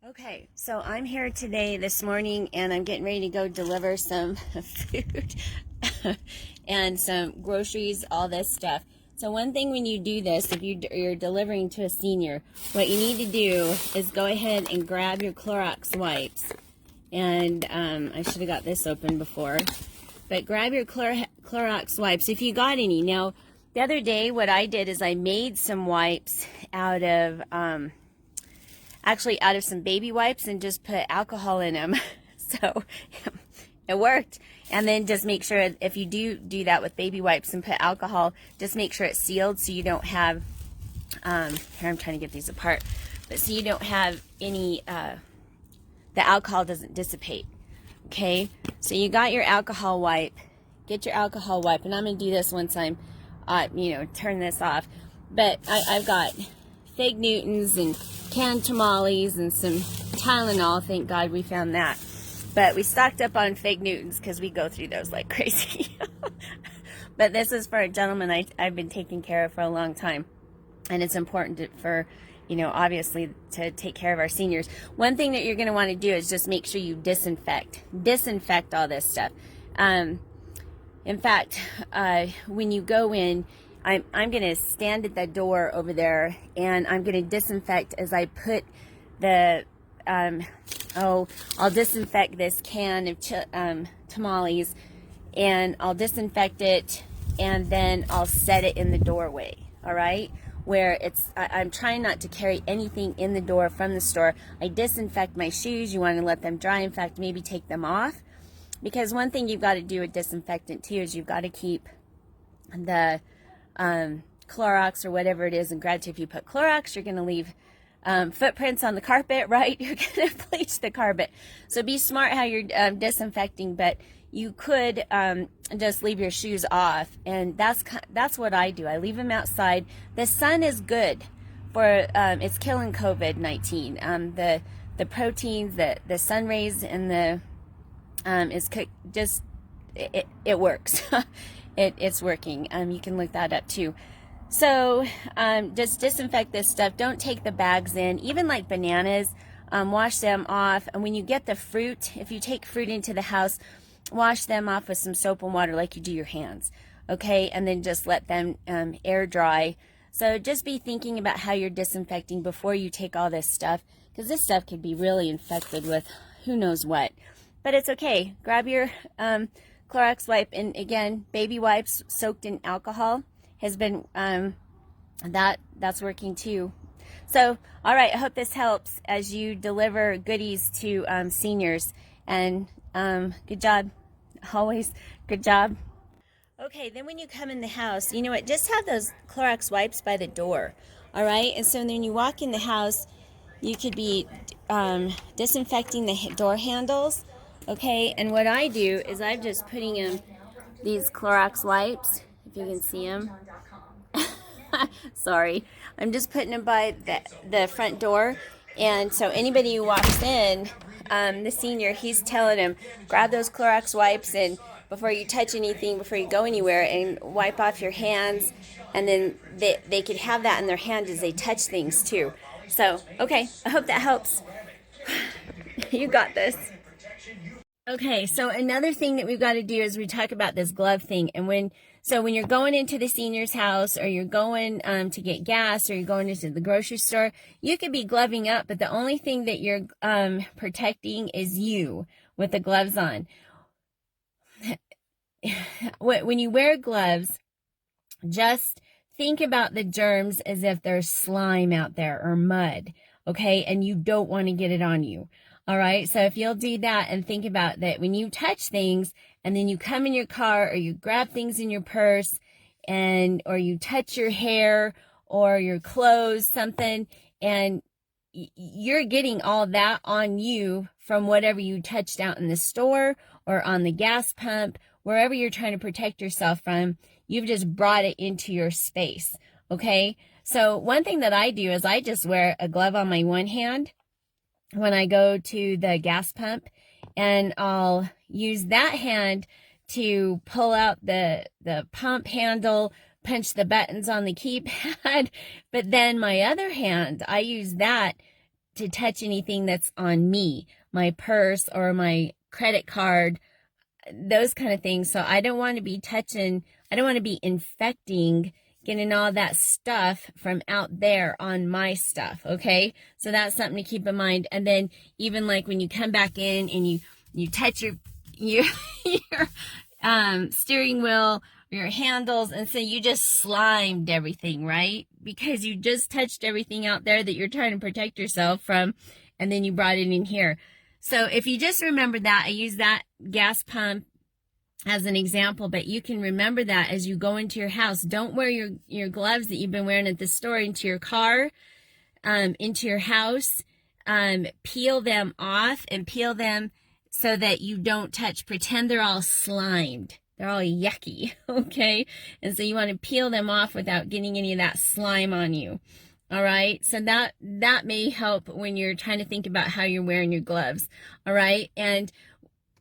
Okay, so I'm here today this morning and I'm getting ready to go deliver some food and some groceries, all this stuff. So one thing when you do this, if you're delivering to a senior, what you need to do is go ahead and grab your Clorox wipes. And I should have got this open before. But grab your Clorox wipes if you got any. Now, the other day what I did is I made some wipes out of... actually out of some baby wipes and just put alcohol in them. So it worked. And then just make sure if you do that with baby wipes and put alcohol, just make sure it's sealed so you don't have, here I'm trying to get these apart, but so you don't have any, the alcohol doesn't dissipate. Okay, so you got your alcohol wipe, get your alcohol wipe, and I'm going to do this once I'm, turn this off. But I've got Fig Newtons and canned tamales and some Tylenol. Thank God we found that. But we stocked up on Fig Newtons because we go through those like crazy. But this is for a gentleman I've been taking care of for a long time. And it's important for, obviously to take care of our seniors. One thing that you're going to want to do is just make sure you disinfect. Disinfect all this stuff. In fact, when you go in, I'm going to stand at the door over there and I'm going to disinfect as I put the, I'll disinfect this can of tamales and I'll disinfect it and then I'll set it in the doorway, all right? Where I'm trying not to carry anything in the door from the store. I disinfect my shoes. You want to let them dry. In fact, maybe take them off. Because one thing you've got to do with disinfectant too is you've got to keep the Clorox or whatever it is, and granted, if you put Clorox, you're going to leave footprints on the carpet, right? You're going to bleach the carpet. So be smart how you're disinfecting, but you could just leave your shoes off, and that's what I do. I leave them outside. The sun is good for it's killing COVID-19. The proteins, the sun rays, and the it works. It's working. You can look that up too. So just disinfect this stuff. Don't take the bags in. Even like bananas, wash them off. And when you get the fruit, if you take fruit into the house, wash them off with some soap and water like you do your hands. Okay? And then just let them air dry. So just be thinking about how you're disinfecting before you take all this stuff, because this stuff could be really infected with who knows what. But it's okay. Grab your Clorox wipe, and again, baby wipes soaked in alcohol has been that's working too. So, all right, I hope this helps as you deliver goodies to seniors. And good job, always good job. Okay, then when you come in the house, you know what? Just have those Clorox wipes by the door. All right, and so when you walk in the house, you could be disinfecting the door handles. Okay, and what I do is I'm just putting in these Clorox wipes, if you can see them. Sorry, I'm just putting them by the front door, and so anybody who walks in, the senior, he's telling them, grab those Clorox wipes and before you touch anything, before you go anywhere, and wipe off your hands, and then they could have that in their hand as they touch things too. So, okay, I hope that helps. You got this. Okay, so another thing that we've got to do is we talk about this glove thing. And when you're going into the senior's house, or you're going to get gas, or you're going into the grocery store, you could be gloving up, but the only thing that you're protecting is you with the gloves on. When you wear gloves, just think about the germs as if there's slime out there or mud, okay? And you don't want to get it on you. All right, so if you'll do that and think about that when you touch things and then you come in your car or you grab things in your purse or you touch your hair or your clothes, something, and you're getting all that on you from whatever you touched out in the store or on the gas pump, wherever you're trying to protect yourself from, you've just brought it into your space, okay? So one thing that I do is I just wear a glove on my one hand when I go to the gas pump, and I'll use that hand to pull out the pump handle, punch the buttons on the keypad, but then my other hand, I use that to touch anything that's on me, my purse or my credit card, those kind of things. So I don't want to be touching, I don't want to be infecting, getting all that stuff from out there on my stuff, okay? So that's something to keep in mind. And then even like when you come back in and you touch your steering wheel, your handles, and so you just slimed everything, right? Because you just touched everything out there that you're trying to protect yourself from, and then you brought it in here. So if you just remember that, I use that gas pump as an example, but you can remember that as you go into your house. Don't wear your gloves that you've been wearing at the store into your car, into your house. Peel them off and peel them so that you don't touch. Pretend they're all slimed. They're all yucky, okay? And so you want to peel them off without getting any of that slime on you, all right? So that may help when you're trying to think about how you're wearing your gloves, all right? And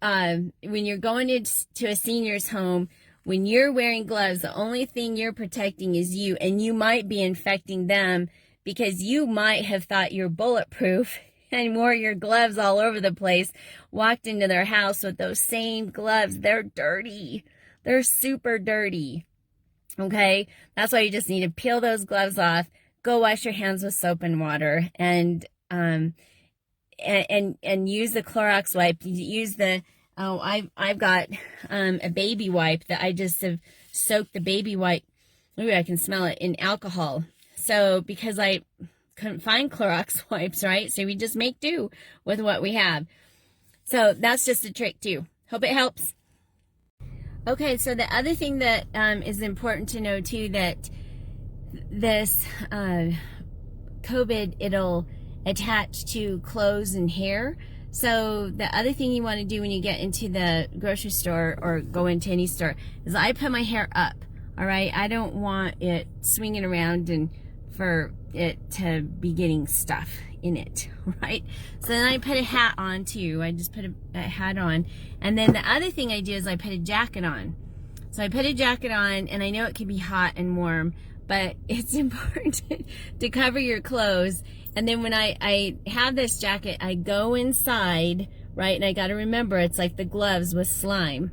when you're going into a senior's home, when you're wearing gloves, the only thing you're protecting is you, and you might be infecting them because you might have thought you're bulletproof and wore your gloves all over the place, walked into their house with those same gloves. They're dirty. They're super dirty. Okay? That's why you just need to peel those gloves off, go wash your hands with soap and water, and use the Clorox wipe. Use the, I've got a baby wipe that I just have soaked the baby wipe. Ooh, I can smell it, in alcohol. So because I couldn't find Clorox wipes, right? So we just make do with what we have. So that's just a trick too. Hope it helps. Okay, so the other thing that is important to know too, that this COVID, it'll attach to clothes and hair. So the other thing you want to do when you get into the grocery store or go into any store is I put my hair up, all right? I don't want it swinging around and for it to be getting stuff in it, right? So then I put a hat on too. I just put a hat on. And then the other thing I do is I put a jacket on. So I put a jacket on, and I know it can be hot and warm, but it's important to cover your clothes. And then when I have this jacket, I go inside, right? And I got to remember, it's like the gloves with slime.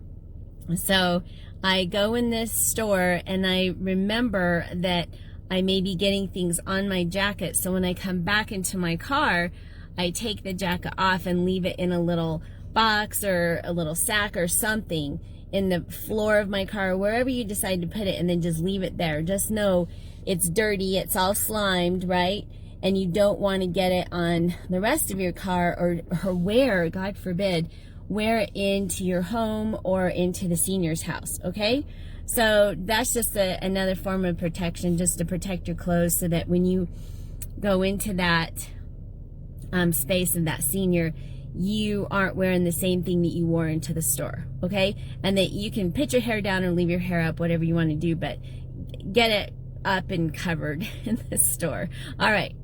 So I go in this store and I remember that I may be getting things on my jacket. So when I come back into my car, I take the jacket off and leave it in a little box or a little sack or something in the floor of my car, wherever you decide to put it, and then just leave it there. Just know it's dirty, it's all slimed, right? And you don't want to get it on the rest of your car or wear, God forbid, wear it into your home or into the senior's house, okay? So that's just another form of protection, just to protect your clothes so that when you go into that space of that senior, you aren't wearing the same thing that you wore into the store, okay? And that you can put your hair down or leave your hair up, whatever you want to do, but get it up and covered in the store. All right.